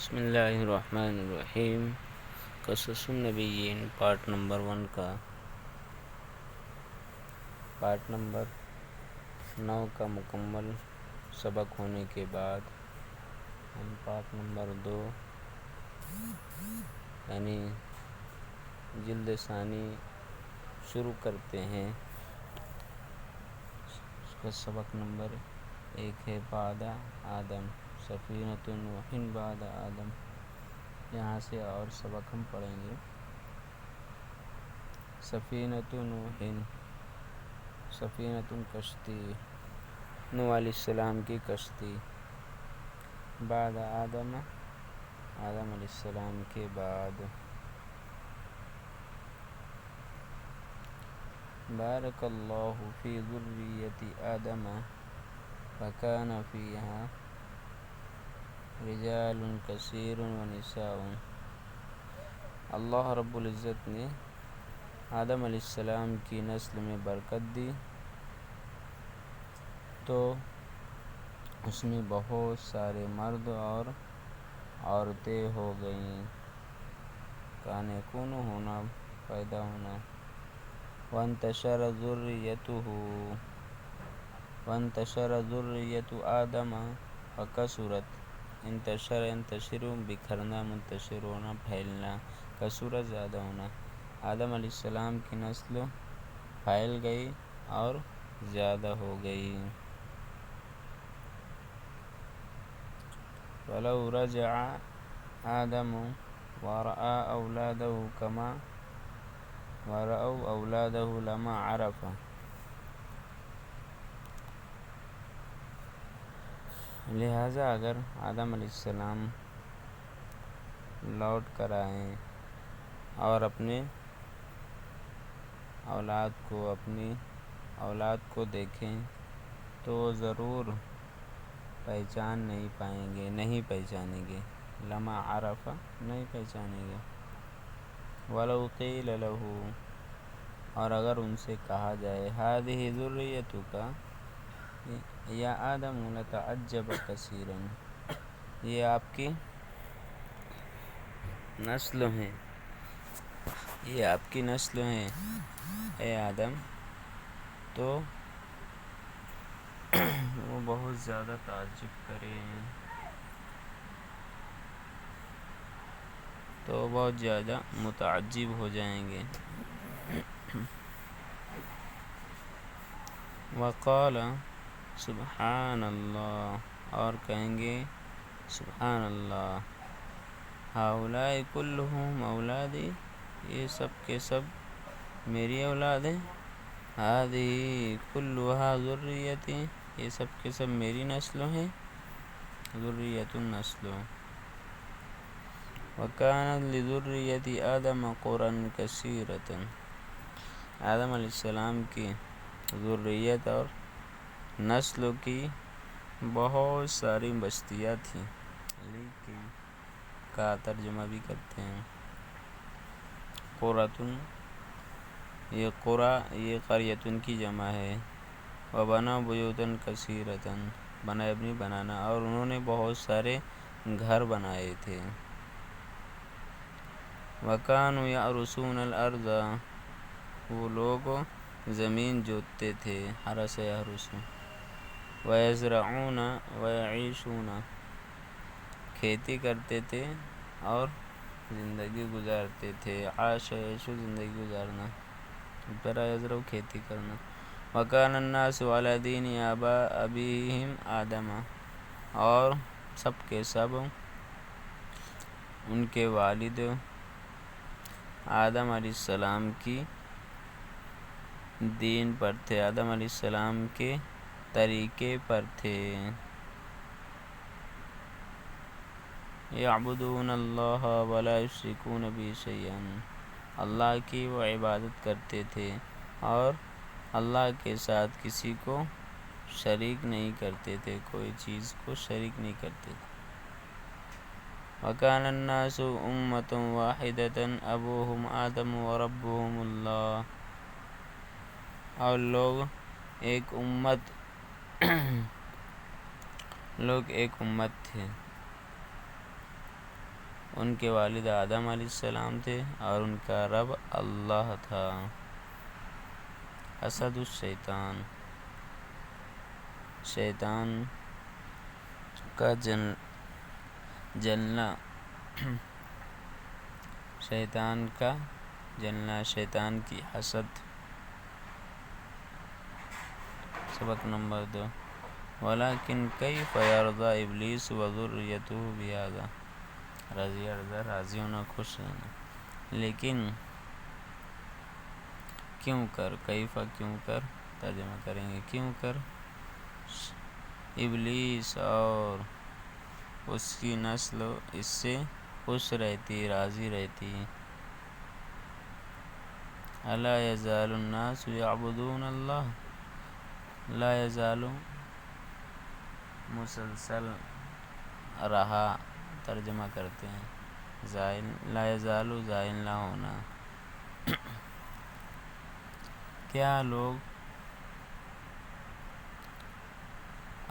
بسم اللہ الرحمن الرحیم۔ قصص النبیین پارٹ نمبر 1 کا پارٹ نمبر 9 کا مکمل سبق ہونے کے بعد ہم پارٹ نمبر 2 یعنی جلد ثانی شروع کرتے ہیں۔ اس کا سبق نمبر 1 ہے بعد آدم سفینۃ نوح بعد آدم۔ یہاں سے اور سبق ہم پڑھیں گے۔ سفینۃ نوح، سفینۃ کشتی، نوح علیہ السلام کی کشتی، بعد آدم، آدم علیہ السلام کے بعد۔ بارک اللہ فی ذریۃ آدم فکان فیہا رجال کثیر ونساء۔ اللہ رب العزت نے آدم علیہ السلام کی نسل میں برکت دی تو اس میں بہت سارے مرد اور عورتیں ہو گئیں۔ کان یکون ہونا، پیدا ہونا۔ وانتشر ذریۃ آدم فکثرت۔ انتشر ینتشر بکھرنا، منتشر ہونا پھیلنا، کثرت زیادہ ہونا۔ آدم علیہ السلام کی نسل پھیل گئی اور زیادہ ہو گئی۔ وَلَوْ رَجَعَ آدَمُ وَرَأَىٰ أَوْلَادَهُ كَمَا وَرَأَوْا أَوْلَادَهُ لَمَا عَرَفَ۔ لہٰذا اگر آدم علیہ السلام لوٹ کر آئیں اور اپنی اولاد کو دیکھیں تو وہ ضرور پہچان نہیں پہچانیں گے۔ لما عرف، نہیں پہچانیں گے۔ وَلَوْ قِيلَ لَهُ، اور اگر ان سے کہا جائے هذه ذُرِّيَّتُكَ یا آدم لَتَعَجَّبَ كَثِيرًا، یہ آپ کی نسل ہیں، یہ آپ کی نسل ہیں اے آدم، تو وہ بہت زیادہ تعجب کریں، تو بہت زیادہ متعجب ہو جائیں گے۔ وقال سبحان اللہ، اور کہیں گے سبحان اللہ۔ ہؤلاء کلہم اولادی، یہ سب کے سب میری اولاد ہیں۔ ہذہ کلھا ذریتی، یہ سب کے سب میری نسل ہیں، ذریۃ نسل۔ وکانت لذریۃ آدم قرى کثیرۃ، آدم علیہ السلام کی ذریت اور نسل کی بہت ساری بستیاں تھیں۔ کا ترجمہ بھی کرتے ہیں قرۃ، یہ قرى یہ قریۃ کی جمع ہے۔ وبنوا بیوتا کثیرۃ، بنانا، اور انہوں نے بہت سارے گھر بنائے تھے۔ وکانوا یحرثون الارض، وہ لوگ زمین جوتتے تھے، حرث یحرث۔ ویزرعون ویعیشون، کھیتی کرتے تھے اور زندگی گزارتے تھے۔ عاش یعیش، زندگی گزارنا، زرع یزرع کھیتی کرنا۔ وکان الناس علی دین ابیہم آدم، اور سب کے سب ان کے والد آدم علیہ السلام کی دین پر تھے، آدم علیہ السلام کے طریقے پر تھے۔ یعبدون اللہ ولا یشرکون بہ شیئا، اللہ کی وہ عبادت کرتے تھے اور اللہ کے ساتھ کسی کو شریک نہیں کرتے تھے، کوئی چیز کو شریک نہیں کرتے تھے۔ وَكَانَ النَّاسُ أُمَّةً وَاحِدَةً أَبُوهُمْ آدَمُ وَرَبُّهُمُ اللَّهُ، اور لوگ ایک امت تھے، ان کے والد آدم علیہ السلام تھے اور ان کا رب اللہ تھا۔ حسد الشیطان، شیطان کا جلنا، شیطان کا جلنا، شیطان کی حسد۔ سبق نمبر 2 وَلَكِنْ كَيْفَ يَرْضَى إِبْلِيسُ وَذُرِّيَّتُهُ بِهَذَا، راضی رضا، راضی ہونا، خوش رہنا، لیکن کیوں کر، کیفا کیوں کر، ترجمہ کریں گے کیوں کر، ابلیس اور اس کی نسل اس سے خوش رہتی، راضی رہتی۔ الا یزال الناس یعبدون اللہ، لا یزال مسلسل رہا، ترجمہ کرتے ہیں زائل، لا یزال زائل نہ ہونا، کیا لوگ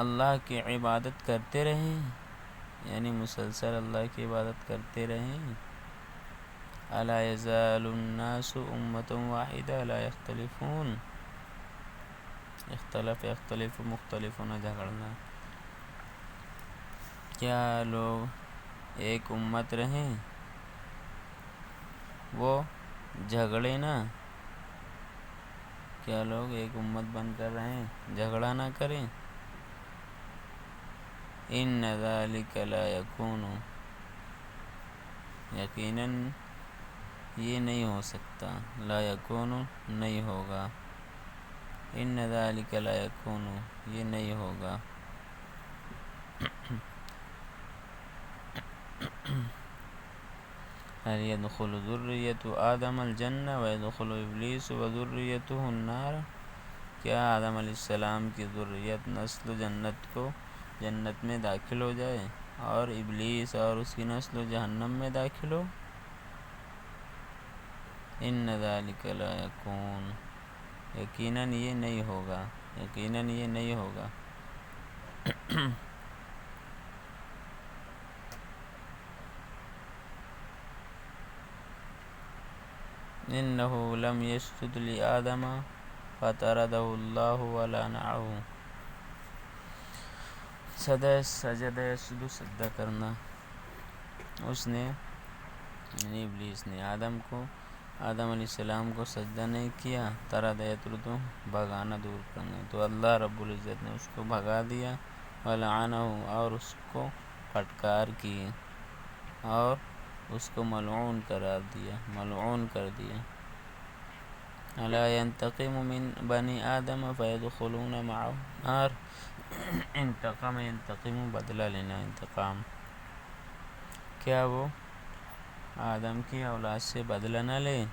اللہ کی عبادت کرتے رہیں، یعنی مسلسل اللہ کی عبادت کرتے رہیں۔ الا یزال الناس امۃ واحدہ لا یختلفون، اختلف یختلف مختلف ہونا، جھگڑنا، کیا لوگ ایک امت رہیں، وہ جھگڑے نہ، کیا لوگ ایک امت بن کر رہیں، جھگڑا نہ کریں۔ ان ذلک لا یکون، یقیناً یہ نہیں ہو سکتا، لا یکون نہیں ہوگا، ان ذلک لا یکون یہ نہیں ہوگا۔ هل يدخل ذریۃ آدم الجنہ ويدخل ابلیس وذریتہ النار، کیا آدم علیہ السلام کی ذریت نسل جنت میں داخل ہو جائے اور ابلیس اور اس کی نسل جہنم میں داخل ہو؟ ان ذلک لا یکون، یقیناً یہ نہیں ہوگا، یقیناً یہ نہیں ہوگا۔ انہ لم یسجد لآدم فطردہ اللہ ولعنہ، سجدہ یسجد سجدہ کرنا، اس نے یعنی ابلیس نے آدم علیہ السلام کو سجدہ نہیں کیا، طرد یطرد بھگانا، دور کرنا، تو اللہ رب العزت نے اس کو بھگا دیا، ولعنہ اور اس کو پھٹکار کی اور اس کو ملعون قرار دیا، ملعون کر دیا۔ الا ينتقم من بنی آدم فيدخلون معه النار، انتقم ینتقم بدلہ لینا، انتقام، کیا وہ آدم کی اولاد سے بدلہ نہ لے،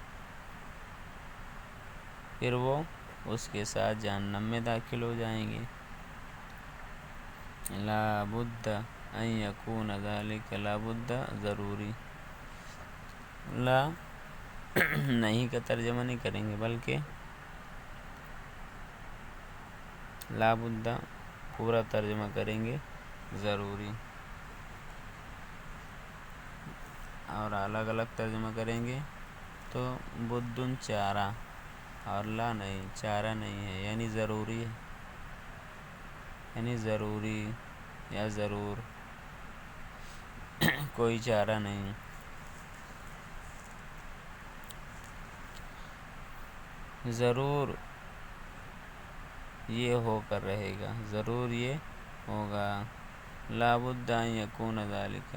پھر وہ اس کے ساتھ جہنم میں داخل ہو جائیں گے۔ لا بد ان یکون ذلک، لا بد ضروری، لا نہیں کا ترجمہ نہیں کریں گے بلکہ لا بد پورا ترجمہ کریں گے ضروری، اور الگ الگ ترجمہ کریں گے تو بدن چارہ، اور لا نہیں، چارہ نہیں ہے، یعنی ضروری ہے، یعنی ضروری یا ضرور، کوئی چارہ نہیں۔ ضرور یہ ہو کر رہے گا، ضرور یہ ہوگا، لا بد ان یکون ذلک،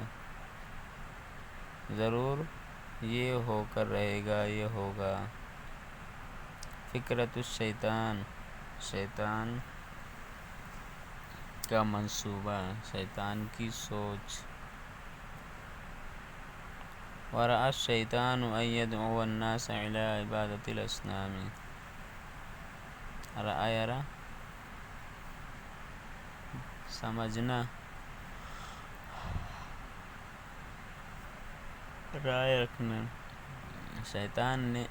ضرور یہ ہو کر رہے گا، یہ ہوگا۔ فکرۃ الشیطان، شیطان کا منصوبہ، شیطان کی سوچ۔ ورأى الشیطان ان يدعو الناس الى عبادۃ الاصنام، رأى سمجھنا، رائے رکھنا، شیطان نے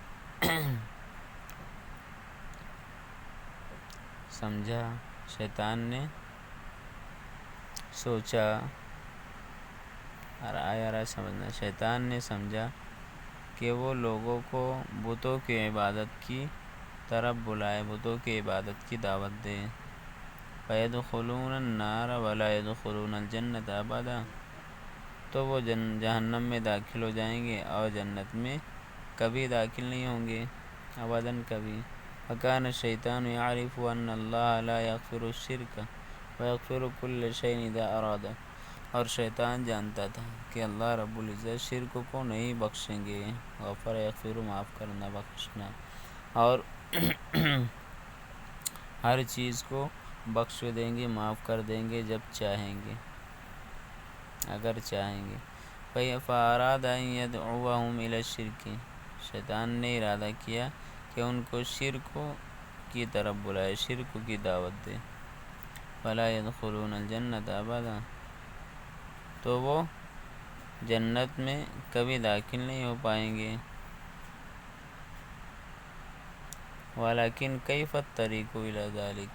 سمجھا، شیطان نے سوچا آیا سمجھنا، شیطان نے سمجھا کہ وہ لوگوں کو بتوں کی عبادت کی طرف بلائے، بتوں کی عبادت کی دعوت دے۔ فَيَدْخُلُونَ النَّارَ وَلَا يَدْخُلُونَ الْجَنَّةَ أَبَدًا، تو وہ جہنم میں داخل ہو جائیں گے اور جنت میں کبھی داخل نہیں ہوں گے، ابداً کبھی۔ وَكَانَ الشَّيْطَانُ يَعْرِفُ أَنَّ اللَّهَ لَا يَغْفِرُ الشِّرْكَ وَيَغْفِرُ كُلَّ شَيْءٍ إِذَا أَرَادَ، اور شیطان جانتا تھا کہ اللہ رب العزت شرک کو نہیں بخشیں گے، غفر یغفر معاف کرنا بخشنا، اور ہر چیز کو بخش دیں گے، معاف کر دیں گے جب چاہیں گے، اگر چاہیں گے۔ فَأَرَادَ أَن يَدْعُوَهُمْ إِلَى الشِّرْكِ، شیطان نے ارادہ کیا کہ ان کو شرک کی طرف بلائے، شرک کی دعوت دے۔ فَلَا يَدْخُلُونَ الْجَنَّةَ أَبَدًا، تو وہ جنت میں کبھی داخل نہیں ہو پائیں گے۔ وَلَكِنْ كَيْفَ الطَّرِيقُ إِلَى ذَلِكَ،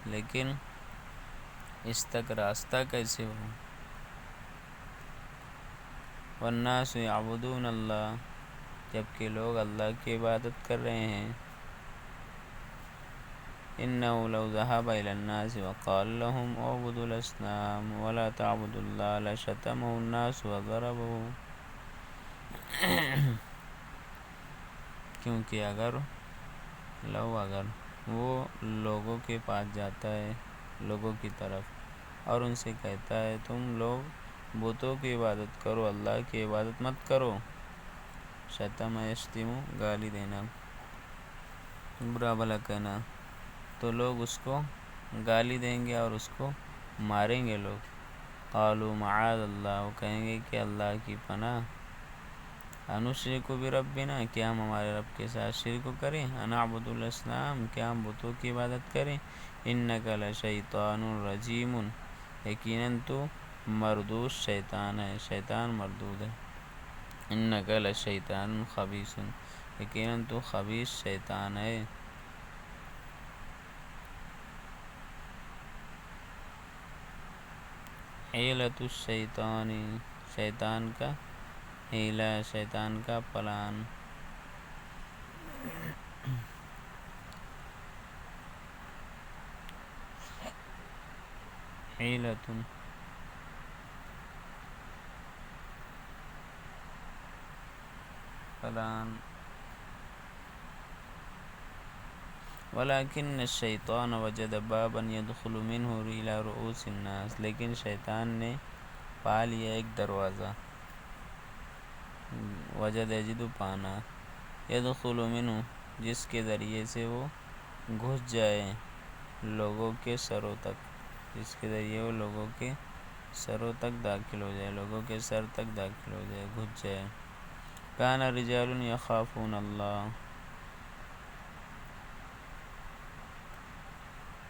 لیکن اس تک راستہ کیسے ہو؟ وَالنَّاسُ يَعْبُدُونَ اللَّهَ، جبکہ لوگ اللہ کی عبادت کر رہے ہیں۔ إِنَّهُ لَوْ ذَهَبَ إِلَى النَّاسِ وَقَالَ لَهُمْ اعْبُدُوا الْأَصْنَامَ وَلَا تَعْبُدُوا اللَّهَ لَشَتَمَهُ النَّاسُ وَضَرَبَهُ، کیونکہ اگر وہ لوگوں کے پاس جاتا ہے، لوگوں کی طرف، اور ان سے کہتا ہے تم لوگ بتوں کی عبادت کرو، اللہ کی عبادت مت کرو، شتم یشتم گالی دینا، برا بھلا کہنا، تو لوگ اس کو گالی دیں گے اور اس کو ماریں گے لوگ۔ قالوا معاذ اللہ، وہ کہیں گے کہ اللہ کی پناہ، انشرک بربنا، کیا ہم ہمارے رب کے ساتھ شرک کریں، انعبد الاصنام، کیا ہم بتوں کی عبادت کریں، انک لشیطان رجیم، یقیناً تو مردود شیطان ہے، شیطان مردود ہے، انک لشیطان خبیث، یقیناً تو خبیث شیطان ہے۔ حیلۃ الشیطان، شیطان کا حیلہ، شیطان کا پلان۔ حیلۃ، پلان۔ وَلَكِنَّ الشَّيْطَانَ وَجَدَ بَابًا يَدْخُلُ مِنْهُ إِلَى رُؤُوسِ النَّاسِ، لیکن شیطان نے پا لیا ایک دروازہ، وجد یجد پانا، يدخل منہ، جس کے ذریعے سے وہ گھس جائے لوگوں کے سروں تک، جس کے ذریعے وہ لوگوں کے سروں تک داخل ہو جائے، لوگوں کے سر تک داخل ہو جائے، گھس جائے۔ کان رجال یخافون اللہ،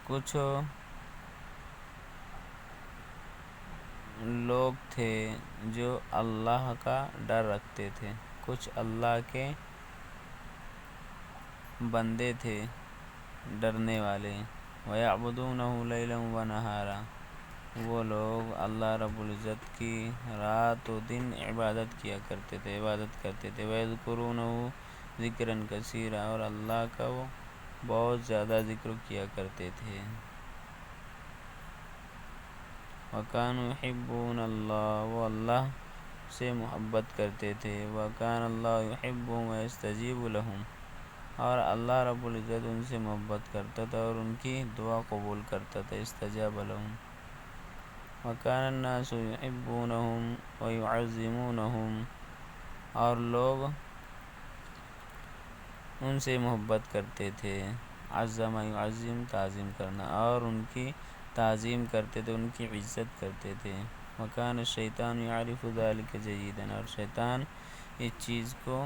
کچھ لوگ تھے جو اللہ کا ڈر رکھتے تھے، کچھ اللہ کے بندے تھے ڈرنے والے، وَيَعْبُدُونَهُ لَيْلًا وَنَهَارًا، وہ لوگ اللہ رب العزت کی رات و دن عبادت کیا کرتے تھے، عبادت کرتے تھے، وَيَذْكُرُونَهُ ذِكْرًا كَثِيرًا، اور اللہ کا وہ بہت زیادہ ذکر کیا کرتے تھے۔ وَكَانُوا يُحِبُّونَ اللَّهَ، وہ اللہ سے محبت کرتے تھے، وَكَانَ اللَّهُ يُحِبُّهُمْ وَيَسْتَجِيبُ لَهُمْ، اور اللہ رب العزت ان سے محبت کرتا تھا اور ان کی دعا قبول کرتا تھا، استجاب لهم۔ وَكَانَ النَّاسُ يُحِبُّونَهُمْ وَيُعَظِّمُونَهُمْ، اور لوگ ان سے محبت کرتے تھے، عظم یعظم تعظیم کرنا، اور ان کی تعظیم کرتے تھے، ان کی عزت کرتے تھے۔ وَكَانَ الشَّيْطَانُ يَعْرِفُ ذَلِكَ جَيِّدًا، اور شیطان اس چیز کو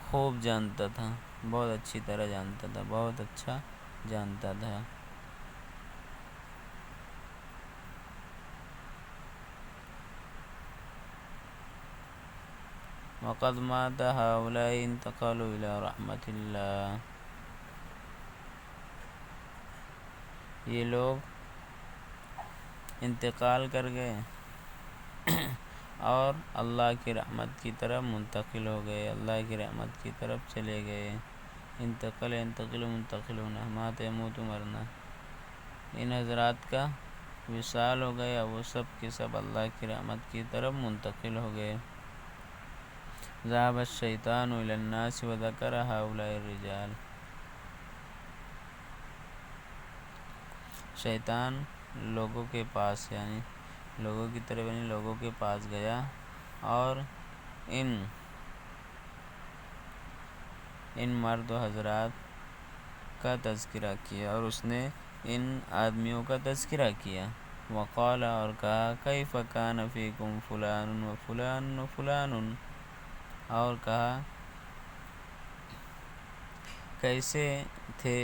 خوب جانتا تھا، بہت اچھی طرح جانتا تھا، بہت اچھا جانتا تھا۔ وَقَدْ مَاتَ هَؤُلَاءِ انتقلوا إِلَى رَحْمَةِ اللَّهِ، یہ لوگ انتقال کر گئے اور اللہ کی رحمت کی طرف منتقل ہو گئے، اللہ کی رحمت کی طرف چلے گئے۔ انتقل ينتقل منتقل ہونا، مات يموت مرنا، ان حضرات کا وصال ہو گیا، وہ سب کے سب اللہ کی رحمت کی طرف منتقل ہو گئے۔ ذهب الشیطان الى الناس وذكر هؤلاء الرجال، شیطان لوگوں کے پاس یعنی لوگوں کی طرف یعنی لوگوں کے پاس گیا اور ان مرد و حضرات کا تذکرہ کیا، اور اس نے ان آدمیوں کا تذکرہ کیا۔ وقال، اور کہا، کیف کان فیکم فلان و فلان و فلان، اور کہا کیسے تھے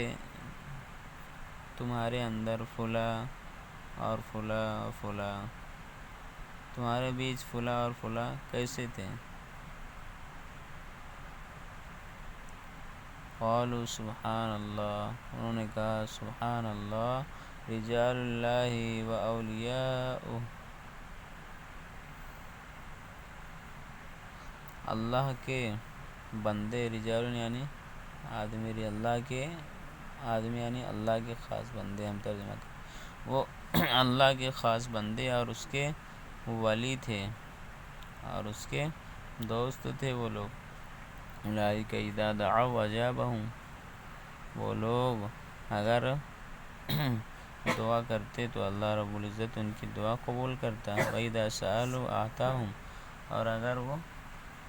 تمہارے اندر فلاں اور فلاں اور فلاں، تمہارے بیچ فلاں اور فلاں کیسے تھے؟ قالوا سبحان اللہ، انہوں نے کہا سبحان اللہ، رجال اللہ و اولیاء، اللہ کے بندے، رجال یعنی آدمی، اللہ کے آدمی یعنی اللہ کے خاص بندے، ہم ترجمہ کریں، وہ اللہ کے خاص بندے اور اس کے ولی تھے اور اس کے دوست تھے وہ لوگ۔ اولئک اذا دعوا اجابهم، وہ لوگ اگر دعا کرتے تو اللہ رب العزت ان کی دعا قبول کرتا۔ وَإِذَا سَأَلُوا أَعْطَاهُمْ، اور اگر وہ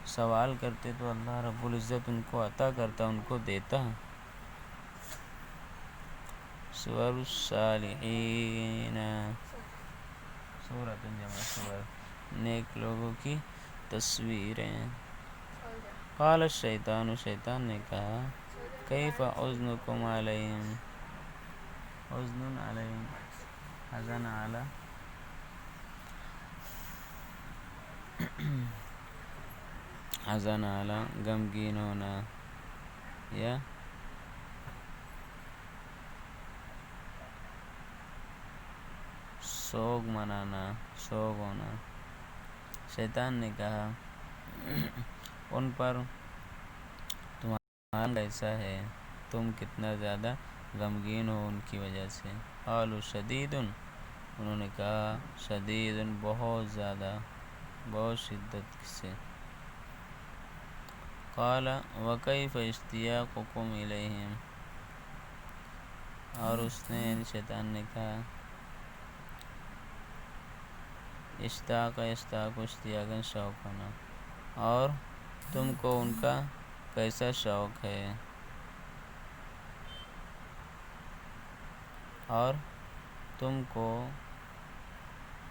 سوال کرتے تو اللہ رب العزت ان کو عطا کرتا، ان کو دیتا۔ صور الصالحین، سورۃ جمع سور، نیک لوگوں کی تصویریں۔ قال الشیطان، شیطان نے کہا، کیف احزنکم علیہم، حزن علیہم، حزن علی، حزن علی غمگین ہونا یا سوگ منانا، سوگ ہونا۔ شیطان نے کہا ان پر تمہارا ایسا ہے، تم کتنا زیادہ غمگین ہو ان کی وجہ سے۔ قالوا شدید، انہوں نے کہا شدید، بہت زیادہ، بہت شدت سے۔ قال وکیف اشتیاقکم الیہم، اور اس نے یعنی شیطان نے کہا، اشتاق اشتیاقاً شوق ہونا، اور تم کو ان کا کیسا شوق ہے، اور تم کو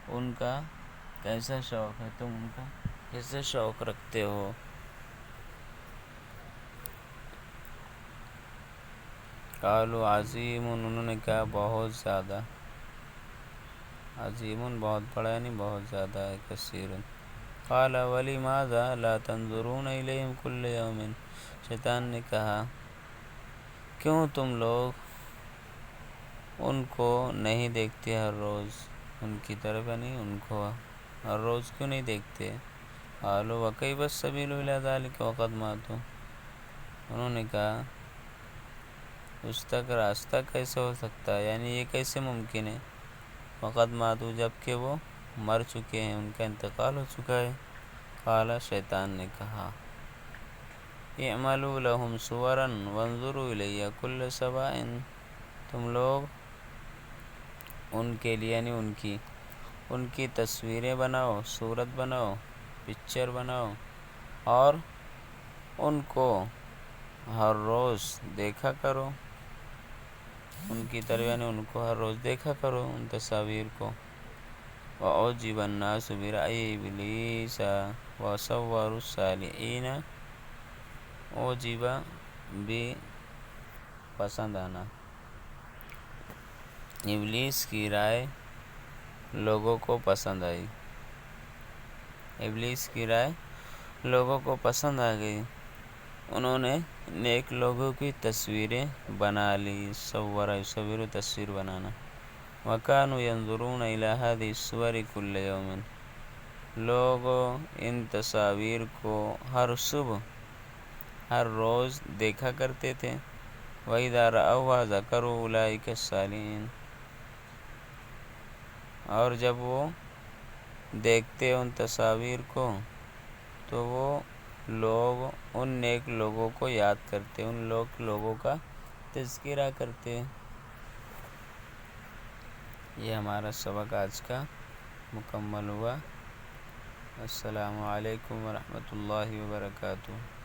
ان کا کیسا شوق ہے، تم ان کا کیسے شوق رکھتے ہو۔ قالوا عظیم، انہوں نے کہا بہت زیادہ، عظیم بہت بڑا یعنی بہت زیادہ ہے، کثیر۔ قال ولماذا لا تنظرون الیہم کل یوم، شیطان نے کہا کیوں تم لوگ ان کو نہیں دیکھتے ہر روز، ان کی طرف یعنی ان کو ہر روز کیوں نہیں دیکھتے۔ قالوا وکیف السبیل الی ذلک وقد ماتوا، انہوں نے کہا اس تک راستہ کیسے ہو سکتا ہے، یعنی یہ کیسے ممکن ہے، وقد ماتوا، جب کہ وہ مر چکے ہیں، ان کا انتقال ہو چکا ہے۔ قال، شیطان نے کہا اعملوا لهم صورا وانظروا الی کل صباح، تم لوگ ان کے لیے یعنی ان کی تصویریں بناؤ، صورت بناؤ، پکچر بناؤ، اور ان کو ہر روز دیکھا کرو، ان کی طرح یعنی ان کو ہر روز دیکھا کرو، ان تصاویر کو۔ وَأُعْجِبَ النَّاسُ بِرَأْيِ إِبْلِيسَ وَصَوَّرُوا الصَّالِحِينَ، اعجب بھی پسند آنا، ابلیس کی رائے لوگوں کو پسند آئی، ابلیس کی رائے لوگوں کو پسند آ گئی، انہوں نے نیک لوگوں کی تصویریں بنا لی، صور یصور تصویر بنانا۔ وَكَانُوا يَنظُرُونَ إِلَى هَذِهِ الصُّوَرِ كُلَّ يَوْمٍ، لوگ ان تصاویر کو ہر صبح ہر روز دیکھا کرتے تھے۔ وَإِذَا رَأَوْهَا ذَكَرُوا أُولَٰئِكَ الصَّالِحِينَ، اور جب وہ دیکھتے ان تصاویر کو تو وہ لوگ ان نیک لوگوں کو یاد کرتے، ان لوگوں کا تذکرہ کرتے۔ یہ ہمارا سبق آج کا مکمل ہوا۔ السلام علیکم ورحمۃ اللہ وبرکاتہ۔